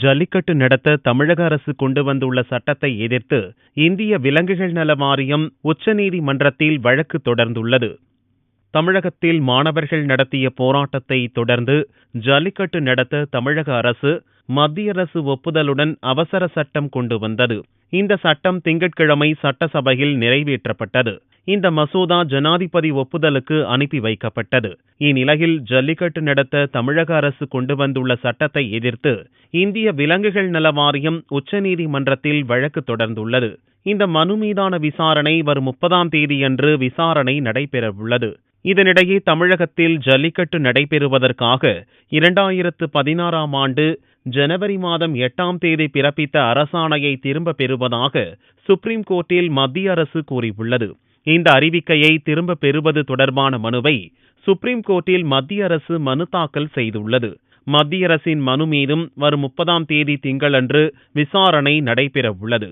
ஜல்லிக்கட்டு நடத்த தமிழக அரசு கொண்டு வந்துள்ள சட்டத்தை எதிர்த்து இந்திய விலங்குகள் நல வாரியம் உச்சநீதிமன்றத்தில் வழக்கு தொடர்ந்துள்ளது. தமிழகத்தில் மாணவர்கள் நடத்திய போராட்டத்தை தொடர்ந்து ஜல்லிக்கட்டு நடத்த தமிழக அரசு மத்திய அரசு ஒப்புதலுடன் அவசர சட்டம் கொண்டு வந்தது. இந்த சட்டம் திங்கட்கிழமை சட்டசபையில் நிறைவேற்றப்பட்டது. இந்த மசோதா ஜனாதிபதி ஒப்புதலுக்கு அனுப்பி வைக்கப்பட்டது. இந்நிலையில் ஜல்லிக்கட்டு நடத்த தமிழக அரசு கொண்டு வந்துள்ள சட்டத்தை எதிர்த்து இந்திய விலங்குகள் நல வாரியம் உச்சநீதிமன்றத்தில் வழக்கு தொடர்ந்துள்ளது. இந்த மனு மீதான விசாரணை வரும் 30ஆம் தேதியன்று விசாரணை நடைபெறவுள்ளது. இதனிடையே தமிழகத்தில் ஜல்லிக்கட்டு நடைபெறுவதற்காக 2016ஆம் ஆண்டு ஜனவரி மாதம் 8ஆம் தேதி பிறப்பித்த அரசாணையை திரும்ப பெறுவதாக சுப்ரீம் கோர்ட்டில் மத்திய அரசு கூறியுள்ளது. இந்த அறிவிக்கையை திரும்ப பெறுவது தொடர்பான மனுவை சுப்ரீம் கோர்ட்டில் மத்திய அரசு மனு தாக்கல் செய்துள்ளது. மத்திய அரசின் மனு மீதும் வரும் 30ஆம் தேதி திங்களன்று விசாரணை நடைபெறவுள்ளது.